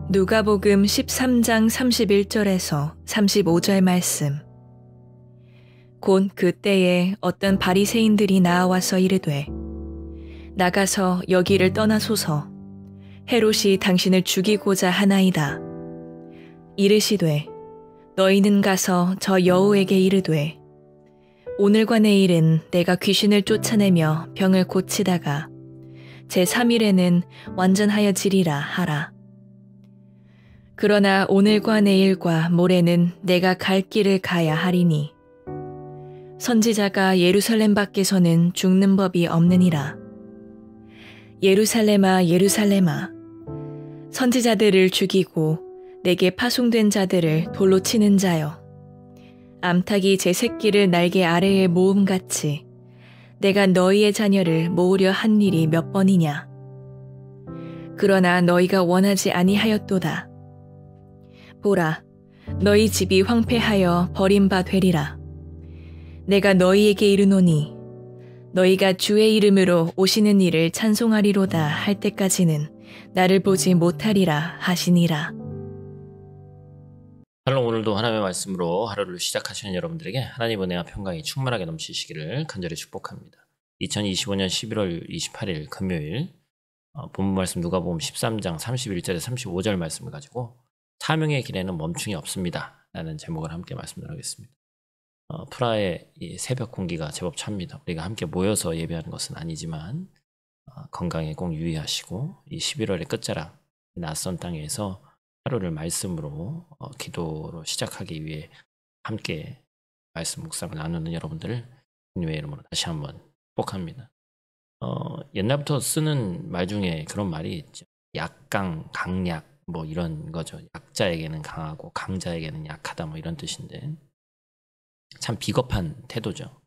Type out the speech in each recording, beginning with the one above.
누가복음 13장 31절에서 35절 말씀. 곧 그때에 어떤 바리새인들이 나와서 이르되 나가서 여기를 떠나소서. 헤롯이 당신을 죽이고자 하나이다. 이르시되 너희는 가서 저 여우에게 이르되 오늘과 내일은 내가 귀신을 쫓아내며 병을 고치다가 제3일에는 완전하여지리라 하라. 그러나 오늘과 내일과 모레는 내가 갈 길을 가야 하리니 선지자가 예루살렘 밖에서는 죽는 법이 없느니라. 예루살렘아 예루살렘아 선지자들을 죽이고 내게 파송된 자들을 돌로 치는 자여, 암탉이 제 새끼를 날개 아래에 모음같이 내가 너희의 자녀를 모으려 한 일이 몇 번이냐. 그러나 너희가 원하지 아니하였도다. 보라, 너희 집이 황폐하여 버림바 되리라. 내가 너희에게 이르노니 너희가 주의 이름으로 오시는 이를 찬송하리로다 할 때까지는 나를 보지 못하리라 하시니라. 샬롬. 오늘도 하나님의 말씀으로 하루를 시작하시는 여러분들에게 하나님 은혜와 평강이 충만하게 넘치시기를 간절히 축복합니다. 2025년 11월 28일 금요일 본문 말씀 누가복음 13장 31절에 35절 말씀을 가지고 사명의 길에는 멈춤이 없습니다 라는 제목을 함께 말씀을 하겠습니다. 프라하의 이 새벽 공기가 제법 찹니다. 우리가 함께 모여서 예배하는 것은 아니지만 건강에 꼭 유의하시고 이 11월의 끝자락 낯선 땅에서 하루를 말씀으로 기도로 시작하기 위해 함께 말씀 묵상을 나누는 여러분들을 주님의 이름으로 다시 한번 축복합니다. 옛날부터 쓰는 말 중에 그런 말이 있죠. 약강, 강약 뭐 이런 거죠. 약자에게는 강하고 강자에게는 약하다 뭐 이런 뜻인데 참 비겁한 태도죠.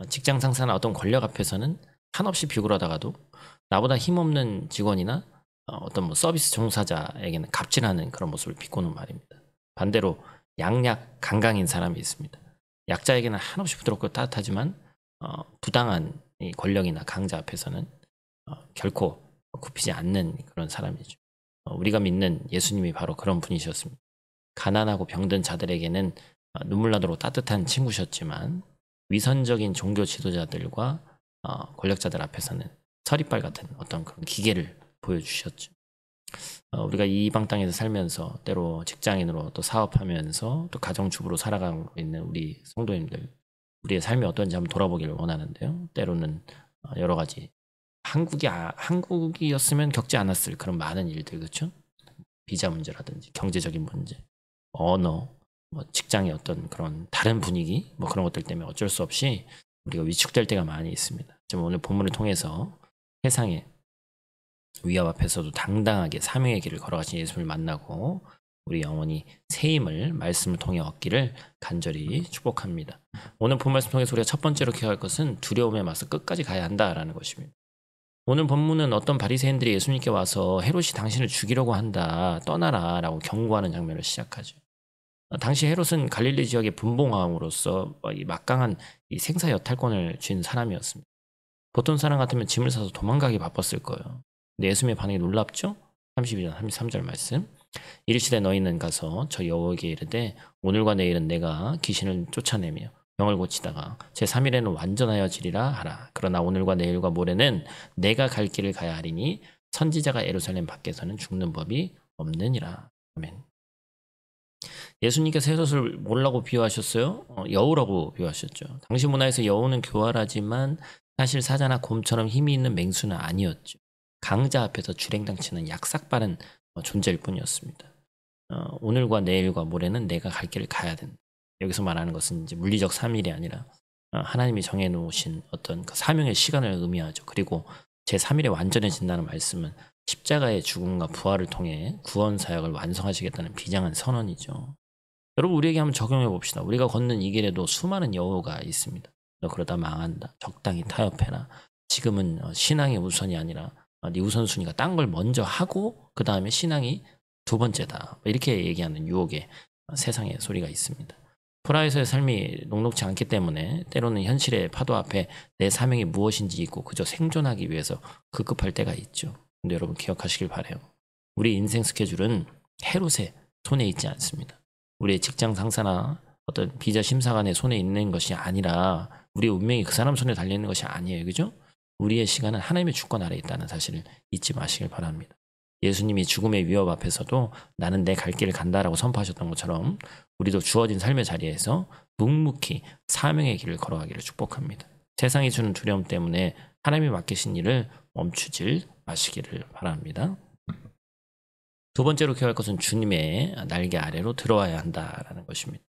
직장 상사나 어떤 권력 앞에서는 한없이 비굴하다가도 나보다 힘없는 직원이나 어떤 뭐 서비스 종사자에게는 갑질하는 그런 모습을 비꼬는 말입니다. 반대로 양약 강강인 사람이 있습니다. 약자에게는 한없이 부드럽고 따뜻하지만 부당한 이 권력이나 강자 앞에서는 결코 굽히지 않는 그런 사람이죠. 우리가 믿는 예수님이 바로 그런 분이셨습니다. 가난하고 병든 자들에게는 눈물 나도록 따뜻한 친구셨지만 위선적인 종교 지도자들과 권력자들 앞에서는 서리빨 같은 어떤 그런 기계를 보여주셨죠. 우리가 이 이방 땅에서 살면서 때로 직장인으로 또 사업하면서 또 가정주부로 살아가고 있는 우리 성도님들, 우리의 삶이 어떤지 한번 돌아보기를 원하는데요. 때로는 여러 가지 한국이었으면 겪지 않았을 그런 많은 일들, 그렇죠? 비자 문제라든지 경제적인 문제, 언어, 뭐 직장의 어떤 그런 다른 분위기, 뭐 그런 것들 때문에 어쩔 수 없이 우리가 위축될 때가 많이 있습니다. 지금 오늘 본문을 통해서 세상의 위협 앞에서도 당당하게 사명의 길을 걸어가신 예수님을 만나고 우리 영혼이 새 힘을 말씀을 통해 얻기를 간절히 축복합니다. 오늘 본 말씀 통해서 우리가 첫 번째로 기억할 것은 두려움에 맞서 끝까지 가야 한다라는 것입니다. 오늘 본문은 어떤 바리새인들이 예수님께 와서 헤롯이 당신을 죽이려고 한다, 떠나라 라고 경고하는 장면을 시작하죠. 당시 헤롯은 갈릴리 지역의 분봉왕으로서 이 막강한 이 생사 여탈권을 쥔 사람이었습니다. 보통 사람 같으면 짐을 싸서 도망가기 바빴을 거예요. 근데 예수님의 반응이 놀랍죠? 32절 33절 말씀. 이르시되 너희는 가서 저 여우에게 이르되 오늘과 내일은 내가 귀신을 쫓아내며 병을 고치다가 제3일에는 완전하여지리라 하라. 그러나 오늘과 내일과 모레는 내가 갈 길을 가야 하리니 선지자가 예루살렘 밖에서는 죽는 법이 없느니라. 아멘. 예수님께서 헤롯을 뭐라고 비유하셨어요? 여우라고 비유하셨죠. 당시 문화에서 여우는 교활하지만 사실 사자나 곰처럼 힘이 있는 맹수는 아니었죠. 강자 앞에서 주랭당치는 약삭빠른 존재일 뿐이었습니다. 오늘과 내일과 모레는 내가 갈 길을 가야 된다. 여기서 말하는 것은 이제 물리적 3일이 아니라 하나님이 정해놓으신 어떤 그 사명의 시간을 의미하죠. 그리고 제3일에 완전해진다는 말씀은 십자가의 죽음과 부활을 통해 구원 사역을 완성하시겠다는 비장한 선언이죠. 여러분, 우리에게 한번 적용해 봅시다. 우리가 걷는 이 길에도 수많은 여우가 있습니다. 너 그러다 망한다. 적당히 타협해라. 지금은 신앙이 우선이 아니라 네 우선순위가 딴 걸 먼저 하고 그 다음에 신앙이 두 번째다. 이렇게 얘기하는 유혹의 세상의 소리가 있습니다. 프라하에서의 삶이 녹록지 않기 때문에 때로는 현실의 파도 앞에 내 사명이 무엇인지 잊고 그저 생존하기 위해서 급급할 때가 있죠. 근데 여러분 기억하시길 바라요. 우리 인생 스케줄은 헤롯의 손에 있지 않습니다. 우리의 직장 상사나 어떤 비자 심사관의 손에 있는 것이 아니라 우리의 운명이 그 사람 손에 달려있는 것이 아니에요. 그죠? 우리의 시간은 하나님의 주권 아래에 있다는 사실을 잊지 마시길 바랍니다. 예수님이 죽음의 위협 앞에서도 나는 내 갈 길을 간다라고 선포하셨던 것처럼 우리도 주어진 삶의 자리에서 묵묵히 사명의 길을 걸어가기를 축복합니다. 세상이 주는 두려움 때문에 하나님이 맡기신 일을 멈추질 마시기를 바랍니다. 두 번째로 기억할 것은 주님의 날개 아래로 들어와야 한다라는 것입니다.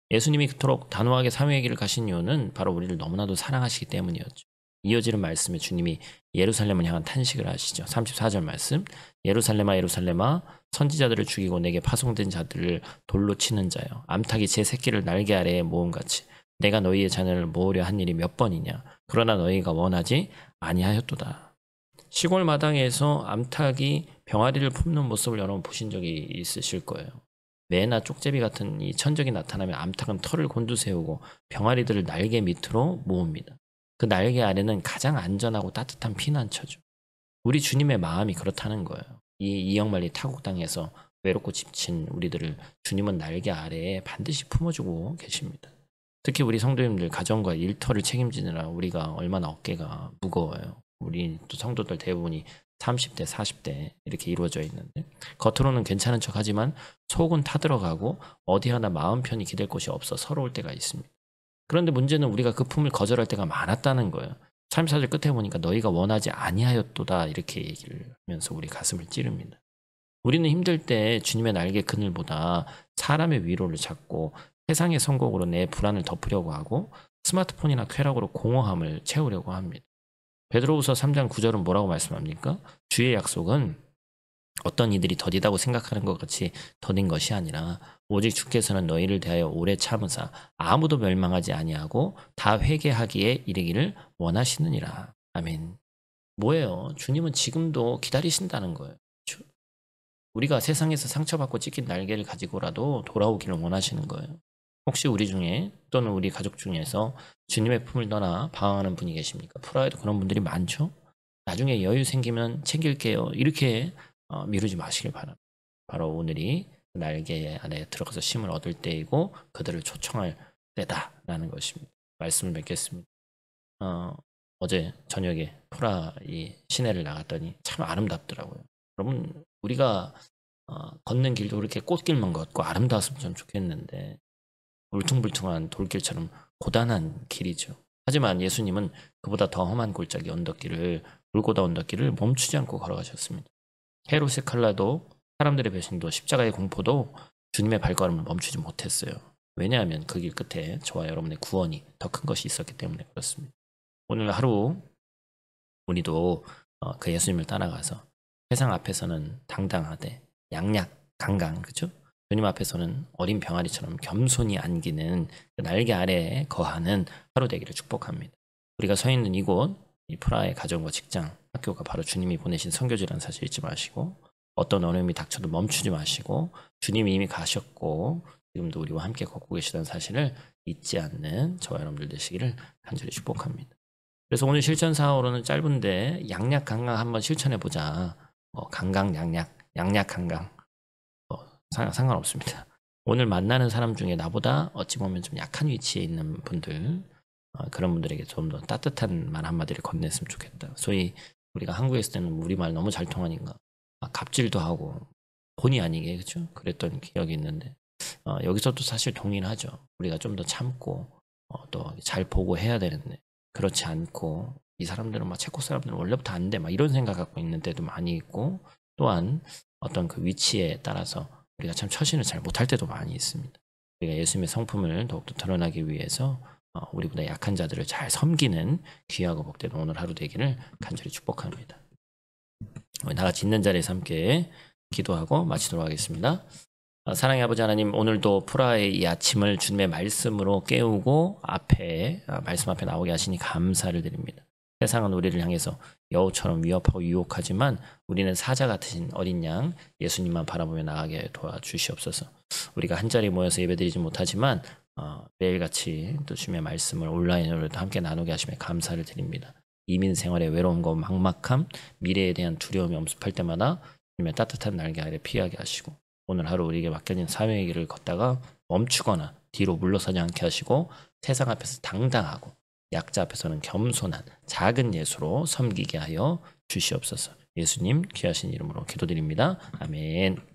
예수님이 그토록 단호하게 사명의 길을 가신 이유는 바로 우리를 너무나도 사랑하시기 때문이었죠. 이어지는 말씀에 주님이 예루살렘을 향한 탄식을 하시죠. 34절 말씀. 예루살렘아 예루살렘아 선지자들을 죽이고 내게 파송된 자들을 돌로 치는 자여 암탉이 제 새끼를 날개 아래에 모음같이 내가 너희의 자녀를 모으려 한 일이 몇 번이냐. 그러나 너희가 원하지 아니하였도다. 시골 마당에서 암탉이 병아리를 품는 모습을 여러분 보신 적이 있으실 거예요. 매나 쪽제비 같은 이 천적이 나타나면 암탉은 털을 곤두세우고 병아리들을 날개 밑으로 모읍니다. 그 날개 아래는 가장 안전하고 따뜻한 피난처죠. 우리 주님의 마음이 그렇다는 거예요. 이 이영만리 타국 땅에서 외롭고 지친 우리들을 주님은 날개 아래에 반드시 품어주고 계십니다. 특히 우리 성도님들 가정과 일터를 책임지느라 우리가 얼마나 어깨가 무거워요. 우리 또 성도들 대부분이 30대, 40대 이렇게 이루어져 있는데 겉으로는 괜찮은 척하지만 속은 타들어가고 어디 하나 마음 편히 기댈 곳이 없어 서러울 때가 있습니다. 그런데 문제는 우리가 그 품을 거절할 때가 많았다는 거예요. 34절 끝에 보니까 너희가 원하지 아니하였도다 이렇게 얘기를 하면서 우리 가슴을 찌릅니다. 우리는 힘들 때 주님의 날개 그늘보다 사람의 위로를 찾고 세상의 선곡으로 내 불안을 덮으려고 하고 스마트폰이나 쾌락으로 공허함을 채우려고 합니다. 베드로후서 3장 9절은 뭐라고 말씀합니까? 주의 약속은 어떤 이들이 더디다고 생각하는 것 같이 더딘 것이 아니라 오직 주께서는 너희를 대하여 오래 참으사 아무도 멸망하지 아니하고 다 회개하기에 이르기를 원하시느니라. 아멘. 뭐예요? 주님은 지금도 기다리신다는 거예요. 우리가 세상에서 상처받고 찢긴 날개를 가지고라도 돌아오기를 원하시는 거예요. 혹시 우리 중에 또는 우리 가족 중에서 주님의 품을 떠나 방황하는 분이 계십니까? 프라하에도 그런 분들이 많죠. 나중에 여유 생기면 챙길게요. 이렇게 미루지 마시길 바랍니다. 바로 오늘이 날개 안에 들어가서 쉼을 얻을 때이고 그들을 초청할 때다라는 것입니다. 말씀을 맺겠습니다. 어제 저녁에 프라 이 시내를 나갔더니 참 아름답더라고요. 여러분 우리가 걷는 길도 그렇게 꽃길만 걷고 아름다웠으면 좀 좋겠는데 울퉁불퉁한 돌길처럼 고단한 길이죠. 하지만 예수님은 그보다 더 험한 골짜기 언덕길을 울고다 언덕길을 멈추지 않고 걸어가셨습니다. 헤롯의 칼라도 사람들의 배신도 십자가의 공포도 주님의 발걸음을 멈추지 못했어요. 왜냐하면 그 길 끝에 저와 여러분의 구원이 더 큰 것이 있었기 때문에 그렇습니다. 오늘 하루 우리도 그 예수님을 따라가서 세상 앞에서는 당당하되 양약 강강 그죠? 주님 앞에서는 어린 병아리처럼 겸손히 안기는 그 날개 아래에 거하는 하루 되기를 축복합니다. 우리가 서 있는 이곳 이 프라하의 가정과 직장, 학교가 바로 주님이 보내신 선교지라는 사실 잊지 마시고 어떤 어려움이 닥쳐도 멈추지 마시고 주님이 이미 가셨고 지금도 우리와 함께 걷고 계시다는 사실을 잊지 않는 저와 여러분들 되시기를 간절히 축복합니다. 그래서 오늘 실천 사항으로는 짧은데 양약 강강 한번 실천해보자. 강강 양약, 양약 강강 상관없습니다. 오늘 만나는 사람 중에 나보다 어찌 보면 좀 약한 위치에 있는 분들 그런 분들에게 좀 더 따뜻한 말 한마디를 건넸으면 좋겠다. 소위 우리가 한국에 있을 때는 우리말 너무 잘 통하니까 갑질도 하고 본의 아니게 그렇죠? 그랬던 기억이 있는데 여기서도 사실 동일하죠. 우리가 좀 더 참고 또 잘 보고 해야 되는데 그렇지 않고 이 사람들은 막 체코 사람들은 원래부터 안 돼 막 이런 생각 갖고 있는 때도 많이 있고 또한 어떤 그 위치에 따라서 우리가 참 처신을 잘 못할 때도 많이 있습니다. 우리가 예수님의 성품을 더욱더 드러나기 위해서 우리보다 약한 자들을 잘 섬기는 귀하고 복된 오늘 하루 되기를 간절히 축복합니다. 나같이 있는 자리에서 함께 기도하고 마치도록 하겠습니다. 사랑의 아버지 하나님, 오늘도 프라하의 이 아침을 주님의 말씀으로 깨우고 말씀 앞에 나오게 하시니 감사를 드립니다. 세상은 우리를 향해서 여우처럼 위협하고 유혹하지만 우리는 사자 같으신 어린 양 예수님만 바라보며 나가게 도와주시옵소서. 우리가 한자리에 모여서 예배드리지 못하지만 매일같이 또 주님의 말씀을 온라인으로도 함께 나누게 하시며 감사를 드립니다. 이민 생활의 외로움과 막막함, 미래에 대한 두려움이 엄습할 때마다 주님의 따뜻한 날개 아래 피하게 하시고 오늘 하루 우리에게 맡겨진 사명의 길을 걷다가 멈추거나 뒤로 물러서지 않게 하시고 세상 앞에서 당당하고 약자 앞에서는 겸손한 작은 예수로 섬기게 하여 주시옵소서. 예수님 귀하신 이름으로 기도드립니다. 아멘.